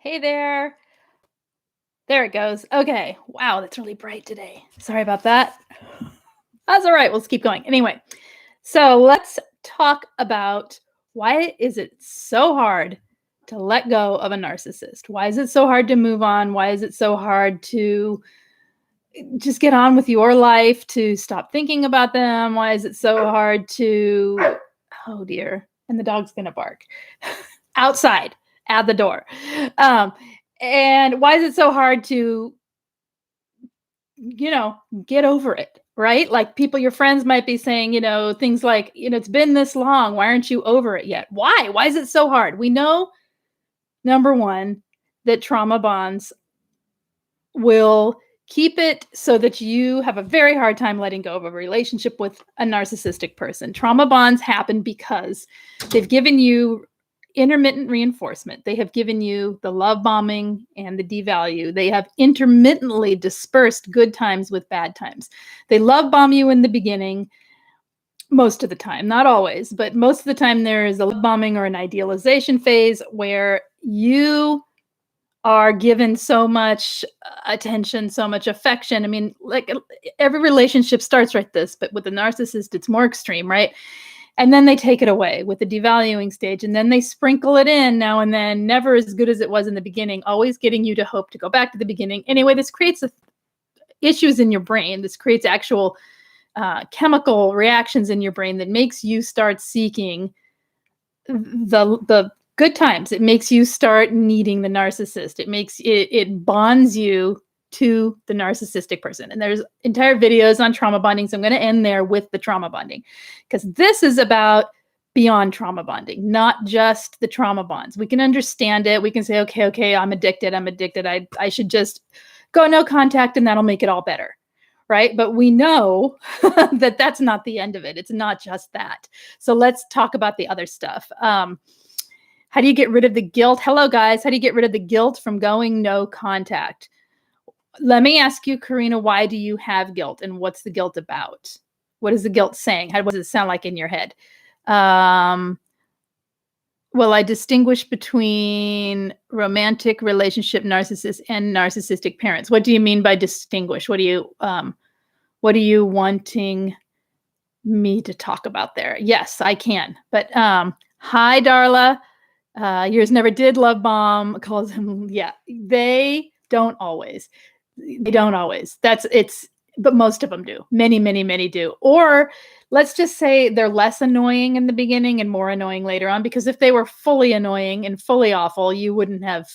Hey there. There it goes. Okay. Wow, that's really bright today. Sorry about that. That's all right. Let's keep going. Anyway, so let's talk about why is it so hard to let go of a narcissist? Why is it so hard to move on? Why is it so hard to just get on with your life, to stop thinking about them? Why is it so hard to, oh dear, and the dog's going to bark outside at the door. Um, and why is it so hard to, get over it, right? Like your friends might be saying, things like, it's been this long. Why aren't you over it yet? Why? Why is it so hard? We know, number one, that trauma bonds will keep it so that you have a very hard time letting go of a relationship with a narcissistic person. Trauma bonds happen because they've given you intermittent reinforcement. They have given you the love bombing and the devalue. They have intermittently dispersed good times with bad times. They love bomb you in the beginning, most of the time, not always, but most of the time there is a love bombing or an idealization phase where you are given so much attention, so much affection. I mean, like every relationship starts like this, but with the narcissist, it's more extreme, right? And then they take it away with the devaluing stage, and then they sprinkle it in now and then, never as good as it was in the beginning, always getting you to hope to go back to the beginning. Anyway, this creates issues in your brain. This creates actual chemical reactions in your brain that makes you start seeking the good times. It makes you start needing the narcissist. It bonds you to the narcissistic person. And there's entire videos on trauma bonding. So I'm going to end there with the trauma bonding, because this is about beyond trauma bonding, not just the trauma bonds. We can understand it. We can say, okay, I'm addicted. I should just go no contact and that'll make it all better. Right? But we know that that's not the end of it. It's not just that. So let's talk about the other stuff. How do you get rid of the guilt? Hello, guys. How do you get rid of the guilt from going no contact? Let me ask you, Karina, why do you have guilt, and what's the guilt about? What is the guilt saying? What does it sound like in your head? Well, I distinguish between romantic relationship narcissists and narcissistic parents. What do you mean by distinguish? What are you wanting me to talk about there? Yes, I can. But hi, Darla. Yours never did love bomb. Calls him. Yeah, they don't always. They don't always. But most of them do. Many, many, many do. Or let's just say they're less annoying in the beginning and more annoying later on, because if they were fully annoying and fully awful, you wouldn't have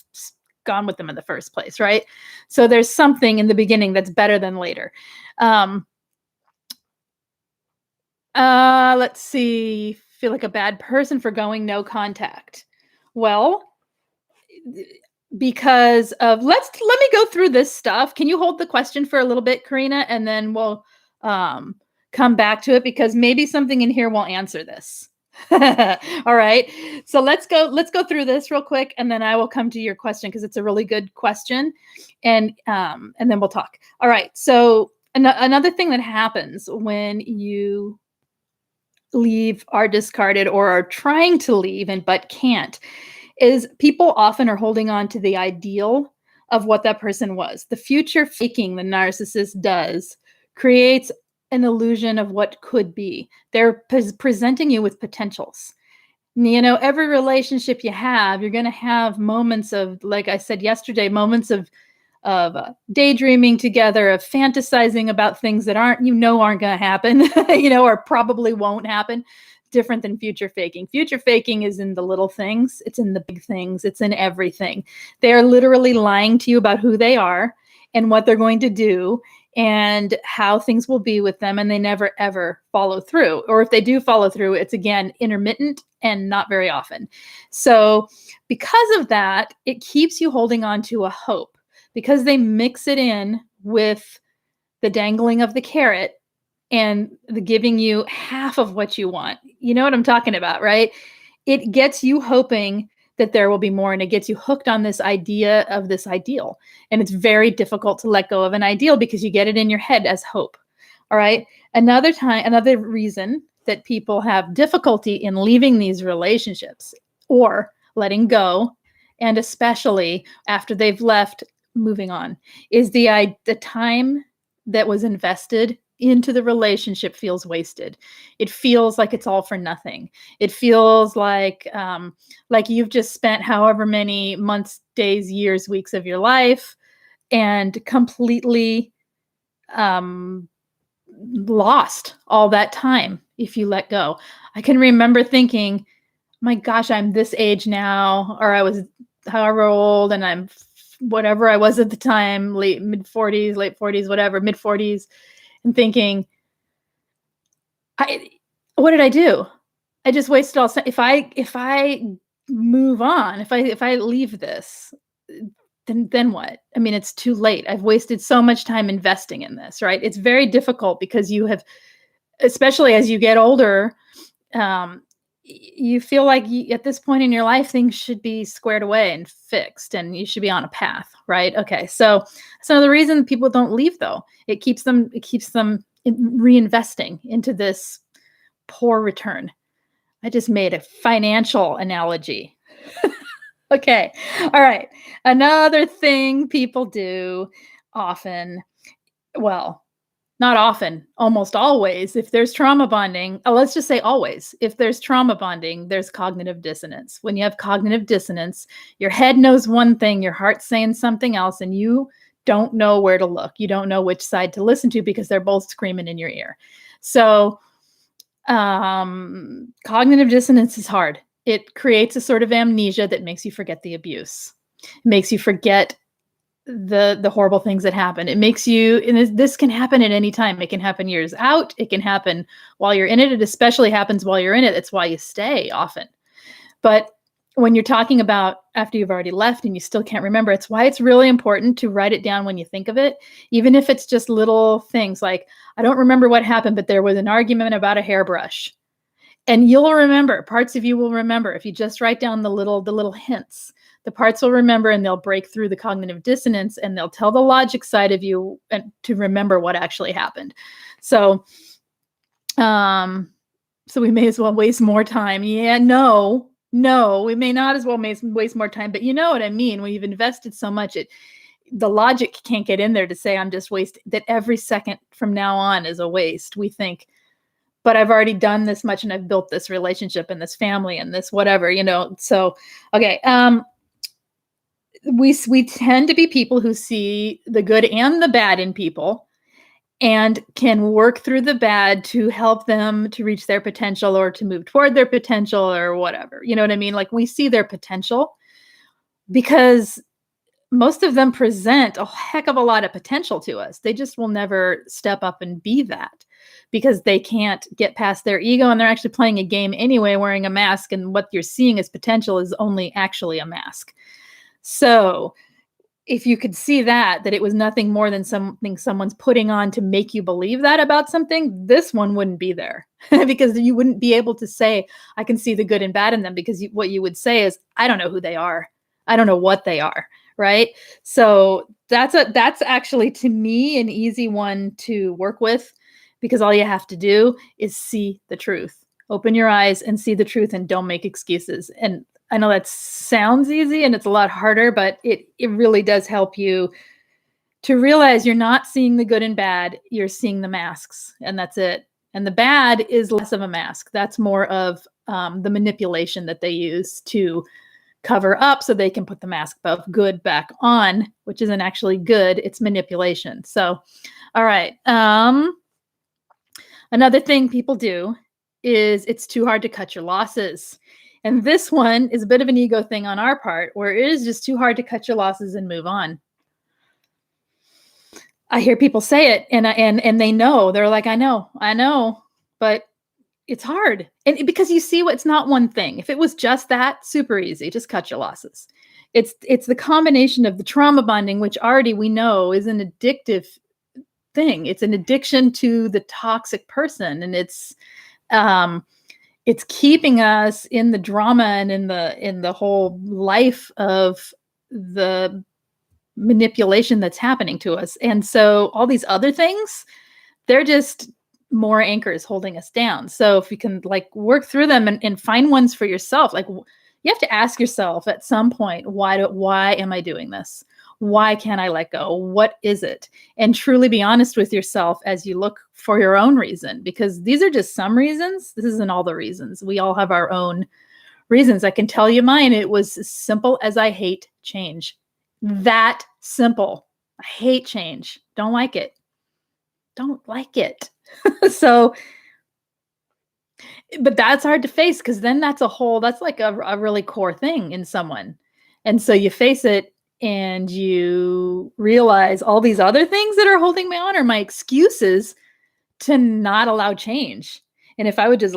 gone with them in the first place, right? So there's something in the beginning that's better than later. Let's see. Feel like a bad person for going no contact. Well, because of let me go through this stuff. Can you hold the question for a little bit, Karina, and then we'll come back to it, because maybe something in here will answer this. All right. So let's go through this real quick, and then I will come to your question, because it's a really good question, and then we'll talk. All right. So another thing that happens when you leave, are discarded, or are trying to leave but can't, is people often are holding on to the ideal of what that person was. The future faking the narcissist does creates an illusion of what could be. They're presenting you with potentials. Every relationship you have, you're going to have moments of, like I said yesterday, moments of daydreaming together, of fantasizing about things that aren't going to happen, or probably won't happen. Different than future faking. Future faking is in the little things. It's in the big things. It's in everything. They are literally lying to you about who they are and what they're going to do and how things will be with them. And they never, ever follow through. Or if they do follow through, it's again, intermittent and not very often. So because of that, it keeps you holding on to a hope, because they mix it in with the dangling of the carrot and the giving you half of what you want. You know what I'm talking about, right? It gets you hoping that there will be more, and it gets you hooked on this idea of this ideal. And it's very difficult to let go of an ideal, because you get it in your head as hope. All right. Another reason that people have difficulty in leaving these relationships or letting go and especially after they've left, moving on, is the time that was invested into the relationship feels wasted. It feels like it's all for nothing. It feels like you've just spent however many months, days, years, weeks of your life and completely um, lost all that time if you let go. I can remember thinking, my gosh, I'm this age now, or I was however old, and I'm whatever I was at the time, mid 40s, late 40s, whatever, mid 40s, and thinking, what did I do? I just wasted all. If I move on, if I leave this, then what? I mean, it's too late. I've wasted so much time investing in this, right? It's very difficult because you have, especially as you get older, you feel like at this point in your life, things should be squared away and fixed, and you should be on a path, right? Okay, so that's another reason people don't leave, though. It keeps them reinvesting into this poor return. I just made a financial analogy. Okay, all right. Another thing people do often, well, not often, almost always, if there's trauma bonding, let's just say always, if there's trauma bonding, there's cognitive dissonance. When you have cognitive dissonance, your head knows one thing, your heart's saying something else, and you don't know where to look. You don't know which side to listen to because they're both screaming in your ear. So cognitive dissonance is hard. It creates a sort of amnesia that makes you forget the abuse. It makes you forget the horrible things that happen. It makes you, and this can happen at any time. It can happen years out. It can happen while you're in it. It especially happens while you're in it. It's why you stay often. But when you're talking about after you've already left and you still can't remember, it's why it's really important to write it down when you think of it, even if it's just little things like, I don't remember what happened, but there was an argument about a hairbrush. And you'll remember, parts of you will remember if you just write down the little hints. The parts will remember, and they'll break through the cognitive dissonance, and they'll tell the logic side of you to remember what actually happened. So we may as well waste more time. Yeah, no, we may not as well waste more time, but you know what I mean. When you've invested so much, the logic can't get in there to say I'm just wasting, that every second from now on is a waste. We think, but I've already done this much, and I've built this relationship and this family and this whatever, So, okay. We tend to be people who see the good and the bad in people and can work through the bad to help them to reach their potential or to move toward their potential or whatever. You know what I mean? Like, we see their potential because most of them present a heck of a lot of potential to us. They just will never step up and be that because they can't get past their ego, and they're actually playing a game anyway, wearing a mask, and what you're seeing as potential is only actually a mask. So if you could see that it was nothing more than something someone's putting on to make you believe that about something, this one wouldn't be there because you wouldn't be able to say, I can see the good and bad in them, because what you would say is, I don't know who they are. I don't know what they are. Right. So that's actually, to me, an easy one to work with, because all you have to do is see the truth. Open your eyes and see the truth, and don't make excuses. And I know that sounds easy and it's a lot harder, but it really does help you to realize you're not seeing the good and bad. You're seeing the masks, and that's it. And the bad is less of a mask. That's more of the manipulation that they use to cover up so they can put the mask of good back on, which isn't actually good. It's manipulation. So, all right. Another thing people do is it's too hard to cut your losses. And this one is a bit of an ego thing on our part, where it is just too hard to cut your losses and move on. I hear people say it, and they know. They're like, I know, but it's hard. And because you see, it's not one thing. If it was just that, super easy, just cut your losses. It's the combination of the trauma bonding, which already we know is an addictive thing. It's an addiction to the toxic person, and it's keeping us in the drama and in the whole life of the manipulation that's happening to us. And so all these other things, they're just more anchors holding us down. So if you can work through them and find ones for yourself, You have to ask yourself at some point, why am I doing this? Why can't I let go? What is it? And truly be honest with yourself as you look for your own reason, because these are just some reasons. This isn't all the reasons. We all have our own reasons. I can tell you mine. It was as simple as I hate change. That simple. I hate change. Don't like it. Don't like it. So, but that's hard to face, because then that's like a really core thing in someone. And so you face it and you realize all these other things that are holding me on are my excuses to not allow change. And if I would just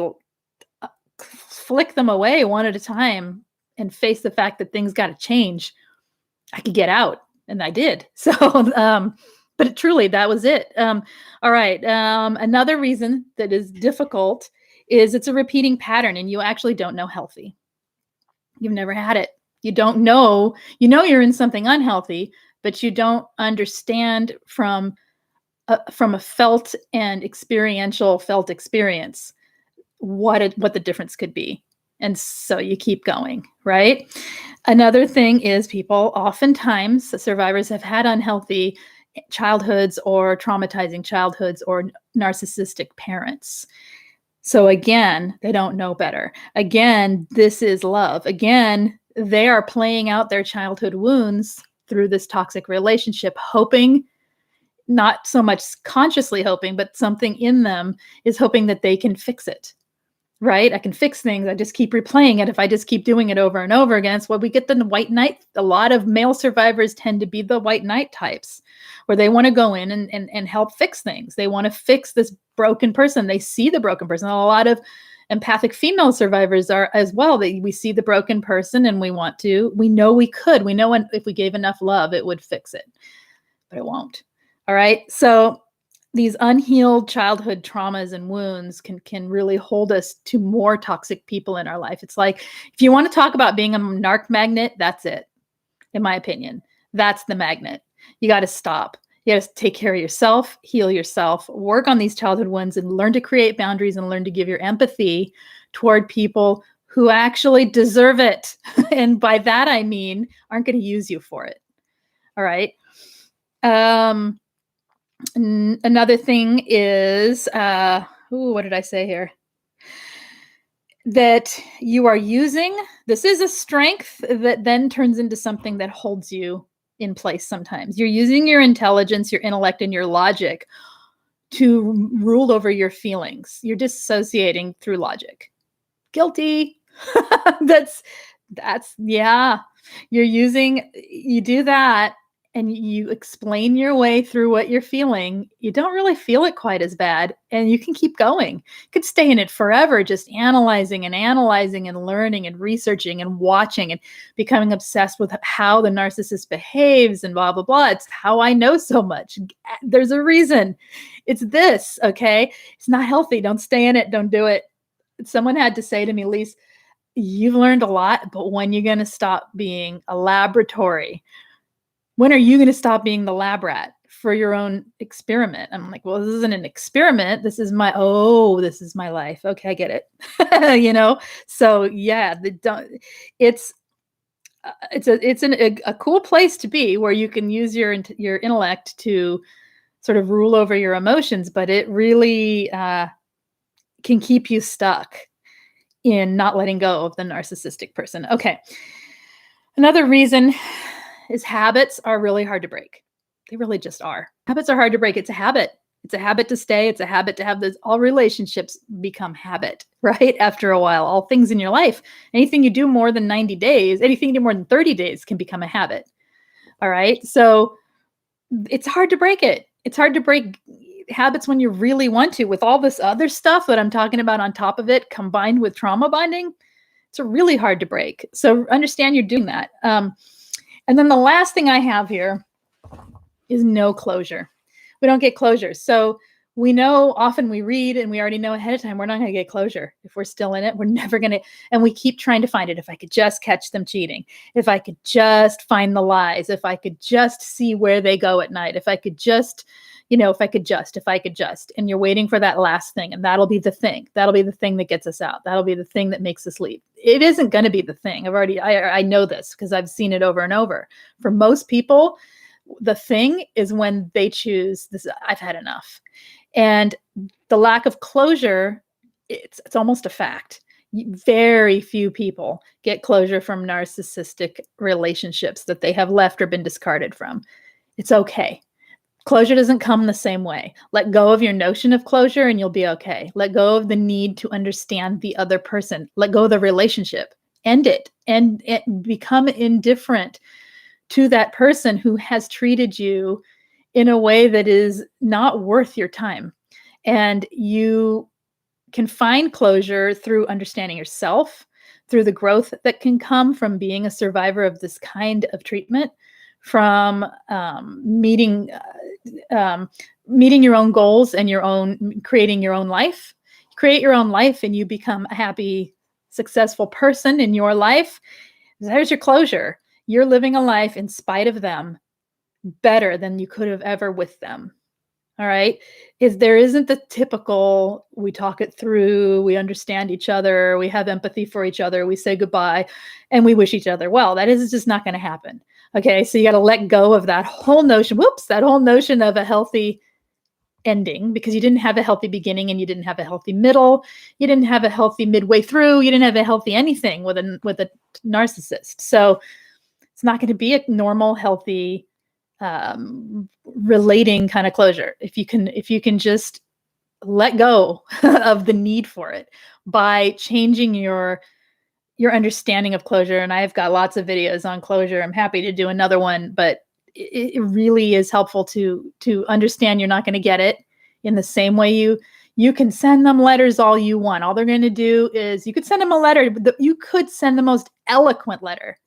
flick them away one at a time and face the fact that things got to change, I could get out. And I did. So, but truly, that was it. All right. Another reason that is difficult is it's a repeating pattern, and you actually don't know healthy. You've never had it. You don't know, you're in something unhealthy, but you don't understand from a felt and felt experience what the difference could be. And so you keep going, right? Another thing is oftentimes survivors have had unhealthy childhoods or traumatizing childhoods or narcissistic parents. So again, they don't know better. Again, this is love. Again, they are playing out their childhood wounds through this toxic relationship, hoping, not so much consciously hoping, but something in them is hoping that they can fix it. Right? I can fix things. I just keep replaying it. If I just keep doing it over and over again, it's what we get the white knight. A lot of male survivors tend to be the white knight types, where they want to go in and help fix things. They want to fix this broken person. They see the broken person. A lot of empathic female survivors are as well. We see the broken person and we know we could. We know if we gave enough love, it would fix it, but it won't. All right. So these unhealed childhood traumas and wounds can really hold us to more toxic people in our life. It's like, if you want to talk about being a narc magnet, that's it. In my opinion, that's the magnet. You got to stop. You got to take care of yourself, heal yourself, work on these childhood wounds, and learn to create boundaries and learn to give your empathy toward people who actually deserve it. And by that, I mean, aren't going to use you for it. All right. Another thing is, what did I say here? That you are using, this is a strength that then turns into something that holds you in place sometimes. You're using your intelligence, your intellect, and your logic to rule over your feelings. You're disassociating through logic. Guilty. That's, yeah. You do that, and you explain your way through what you're feeling. You don't really feel it quite as bad, and you can keep going. You could stay in it forever, just analyzing and learning and researching and watching and becoming obsessed with how the narcissist behaves and blah, blah, blah. It's how I know so much. There's a reason. It's this, okay? It's not healthy. Don't stay in it. Don't do it. Someone had to say to me, Lise, you've learned a lot, but when are you going to stop being a laboratory? When are you going to stop being the lab rat for your own experiment? I'm like, well, this isn't an experiment. This is my life. Okay, I get it. So yeah, it's a cool place to be, where you can use your intellect to sort of rule over your emotions, but it really can keep you stuck in not letting go of the narcissistic person. Okay. Another reason is habits are really hard to break. They really just are. Habits are hard to break. It's a habit. It's a habit to stay. It's a habit to have this. All relationships become habit, right? After a while, all things in your life, anything you do more than 90 days, anything you do more than 30 days can become a habit. All right. So it's hard to break it. It's hard to break habits when you really want to, with all this other stuff that I'm talking about on top of it, combined with trauma bonding. It's really hard to break. So understand you're doing that. And then the last thing I have here is no closure. We don't get closure. So we know, often we read and we already know ahead of time, we're not going to get closure. If we're still in it, we're never going to, and we keep trying to find it. If I could just catch them cheating, if I could just find the lies, if I could just see where they go at night, if I could just if I could just, and you're waiting for that last thing, and that'll be the thing. That'll be the thing that gets us out. That'll be the thing that makes us leave. It isn't going to be the thing. I know this because I've seen it over and over. For most people, the thing is when they choose this, I've had enough. And the lack of closure, it's almost a fact. Very few people get closure from narcissistic relationships that they have left or been discarded from. It's okay. Closure doesn't come the same way. Let go of your notion of closure and you'll be okay. Let go of the need to understand the other person. Let go of the relationship. End it and become indifferent to that person who has treated you in a way that is not worth your time. And you can find closure through understanding yourself, through the growth that can come from being a survivor of this kind of treatment, from meeting your own goals and creating your own life. Create your own life and you become a happy, successful person in your life. There's your closure. You're living a life in spite of them better than you could have ever with them. All right. There isn't the typical, we talk it through, we understand each other, we have empathy for each other, we say goodbye, and we wish each other well. That is just not going to happen. Okay. So you got to let go of that whole notion, of a healthy ending, because you didn't have a healthy beginning and you didn't have a healthy middle. You didn't have a healthy midway through. You didn't have a healthy anything with a narcissist. So it's not going to be a normal, healthy, relating kind of closure. If you can just let go of the need for it by changing your understanding of closure. And I've got lots of videos on closure. I'm happy to do another one, but it really is helpful to understand you're not going to get it in the same way you can send them letters all you want. All they're going to do is you could send them a letter, but you could send the most eloquent letter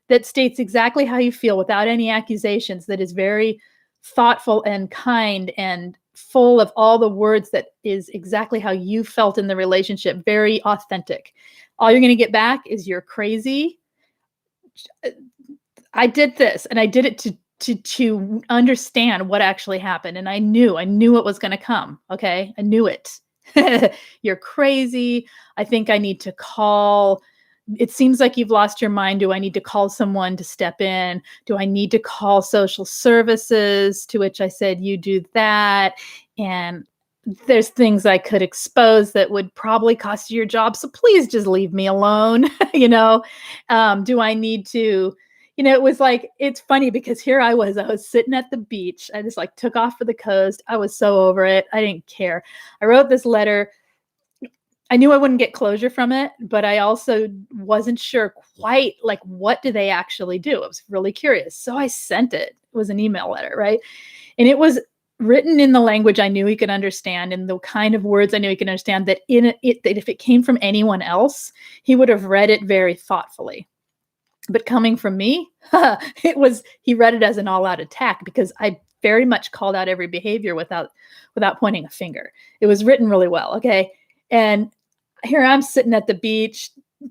that states exactly how you feel without any accusations, that is very thoughtful and kind and full of all the words that is exactly how you felt in the relationship, very authentic. All you're going to get back is you're crazy. I did this and I did it to understand what actually happened. And I knew it was going to come. Okay. I knew it. You're crazy. I think I need to call. It seems like you've lost your mind. Do I need to call someone to step in? Do I need to call social services? To which I said, you do that. And there's things I could expose that would probably cost you your job. So please just leave me alone. Do I need to, it was like, it's funny because here I was sitting at the beach. I just took off for the coast. I was so over it. I didn't care. I wrote this letter. I knew I wouldn't get closure from it, but I also wasn't sure quite what do they actually do? I was really curious. So I sent it. It was an email letter, right? And it was written in the language I knew he could understand, and the kind of words I knew he could understand, that that if it came from anyone else, he would have read it very thoughtfully. But coming from me, he read it as an all-out attack, because I very much called out every behavior without pointing a finger. It was written really well, okay? And here I'm sitting at the beach,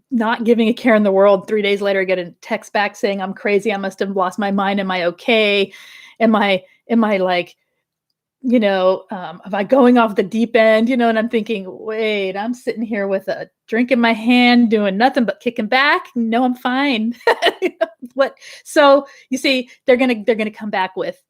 not giving a care in the world. 3 days later, I get a text back saying I'm crazy. I must have lost my mind. Am I okay? Am I am I going off the deep end? And I'm thinking, wait, I'm sitting here with a drink in my hand, doing nothing but kicking back. No, I'm fine. What? So you see, they're gonna come back with,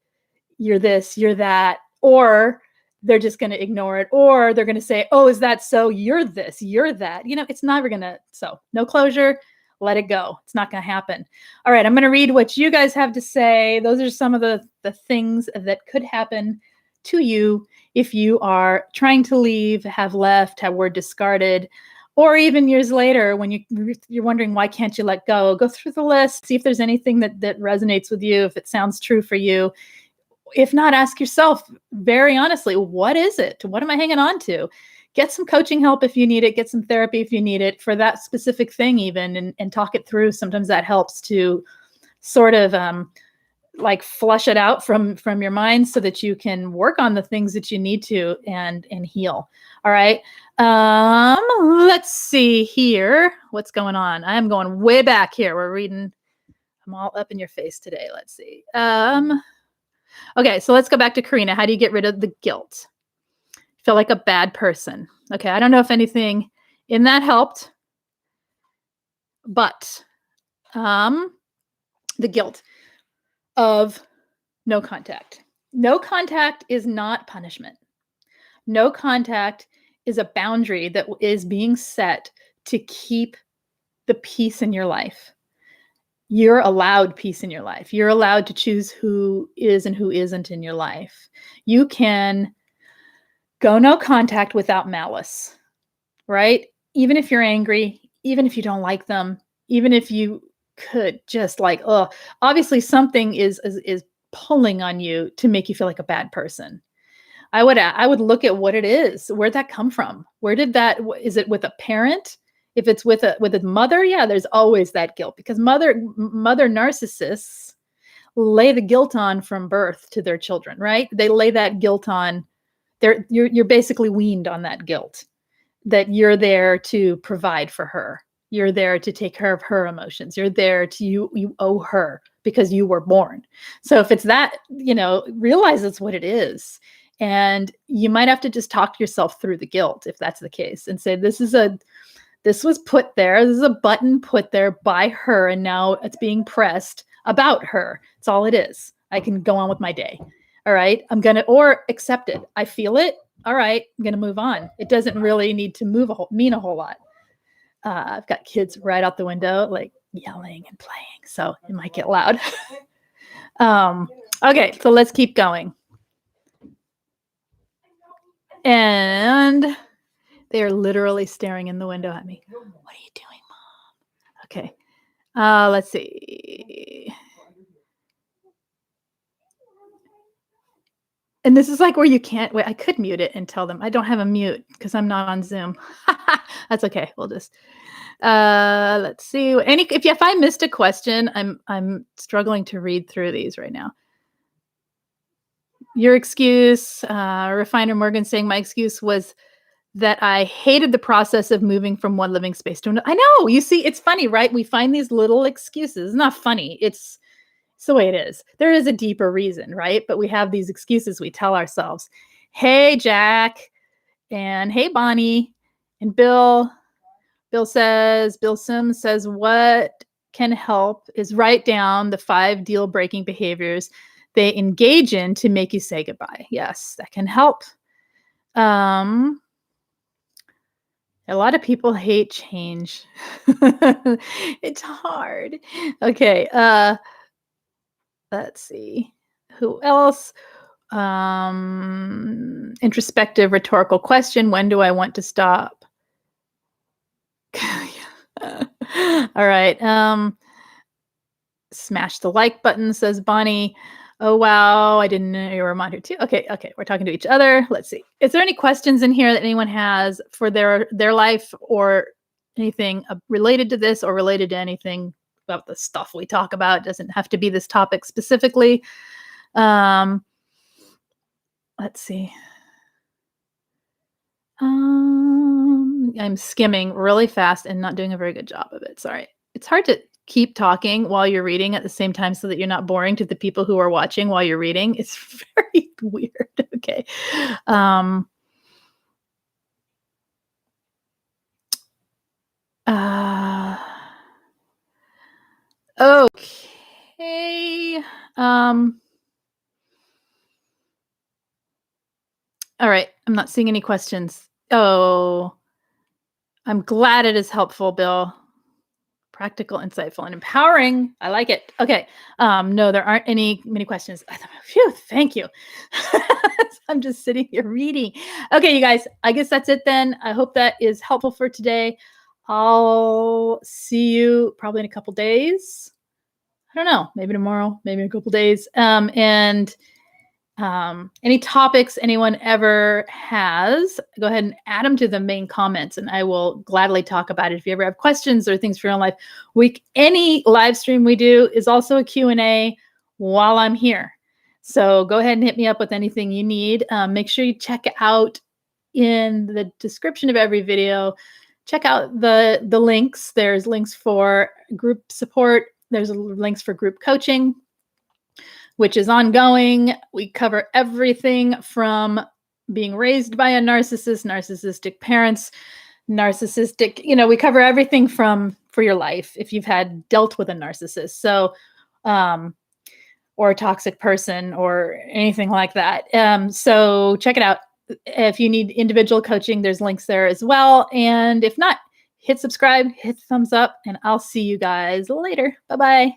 you're this, you're that, or they're just going to ignore it, or they're going to say, oh, is that so? You're this, you're that. It's never going to. So no closure. Let it go. It's not going to happen. All right. I'm going to read what you guys have to say. Those are some of the things that could happen to you if you are trying to leave, have left, were discarded, or even years later when you're wondering, why can't you let go? Go through the list, see if there's anything that resonates with you, if it sounds true for you. If not, ask yourself very honestly, what is it? What am I hanging on to? Get some coaching help if you need it. Get some therapy if you need it for that specific thing even, and talk it through. Sometimes that helps to sort of flush it out from your mind so that you can work on the things that you need to and heal. All right. Let's see here. What's going on? I'm going way back here. I'm all up in your face today. Let's see. Okay, so let's go back to Karina. How do you get rid of the guilt? Feel like a bad person. Okay, I don't know if anything in that helped, but the guilt of no contact. No contact is not punishment. No contact is a boundary that is being set to keep the peace in your life. You're allowed peace in your life. You're allowed to choose who is and who isn't in your life. You can go no contact without malice, right? Even if you're angry, even if you don't like them, even if you could just like, oh, obviously something is pulling on you to make you feel like a bad person. I would look at what it is. Where'd that come from? Where did that? Is it with a parent? If it's with a mother, yeah, there's always that guilt because mother narcissists lay the guilt on from birth to their children, right? They lay that guilt on. You're basically weaned on that guilt that you're there to provide for her. You're there to take care of her emotions. You're there to you owe her because you were born. So if it's that, realize it's what it is. And you might have to just talk yourself through the guilt if that's the case and say, this was put there. This is a button put there by her. And now it's being pressed about her. It's all it is. I can go on with my day. All right. or accept it. I feel it. All right. I'm going to move on. It doesn't really need to mean a whole lot. I've got kids right out the window, like yelling and playing. So it might get loud. Okay. So let's keep going. And they are literally staring in the window at me. What are you doing, Mom? Okay. Let's see. And this is like where you can't wait. I could mute it and tell them I don't have a mute because I'm not on Zoom. That's okay. We'll just let's see. If I missed a question, I'm struggling to read through these right now. Your excuse, Refiner Morgan saying my excuse was that I hated the process of moving from one living space to another. I know. You see, it's funny, right? We find these little excuses. It's not funny. It's the way it is. There is a deeper reason, right? But we have these excuses we tell ourselves. Hey, Jack, and hey, Bonnie, and Bill. Bill Sims says, what can help is write down the 5 deal-breaking behaviors they engage in to make you say goodbye. Yes, that can help. A lot of people hate change. It's hard. Okay. Let's see. Who else? Introspective rhetorical question. When do I want to stop? All right. Smash the like button, says Bonnie. Oh, wow. I didn't know you were on here too. Okay. We're talking to each other. Let's see. Is there any questions in here that anyone has for their life or anything related to this or related to anything about the stuff we talk about? It doesn't have to be this topic specifically. Let's see. I'm skimming really fast and not doing a very good job of it. Sorry. It's hard to keep talking while you're reading at the same time so that you're not boring to the people who are watching while you're reading. It's very weird. Okay. Okay. All right. I'm not seeing any questions. Oh, I'm glad it is helpful, Bill. Practical, insightful, and empowering. I like it. Okay. No, there aren't many questions. Phew, thank you. I'm just sitting here reading. Okay, you guys, I guess that's it then. I hope that is helpful for today. I'll see you probably in a couple days. I don't know, maybe tomorrow, maybe in a couple days. Any topics anyone ever has, go ahead and add them to the main comments and I will gladly talk about it. If you ever have questions or things for your own life, any live stream we do is also a Q&A while I'm here. So go ahead and hit me up with anything you need. Make sure you check out in the description of every video, check out the links. There's links for group support. There's links for group coaching. which is ongoing. We cover everything from being raised by a narcissist, narcissistic parents, narcissistic, we cover everything from for your life if you've had dealt with a narcissist. So, or a toxic person or anything like that. So check it out. If you need individual coaching, there's links there as well. And if not, hit subscribe, hit thumbs up, and I'll see you guys later. Bye-bye.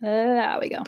There we go.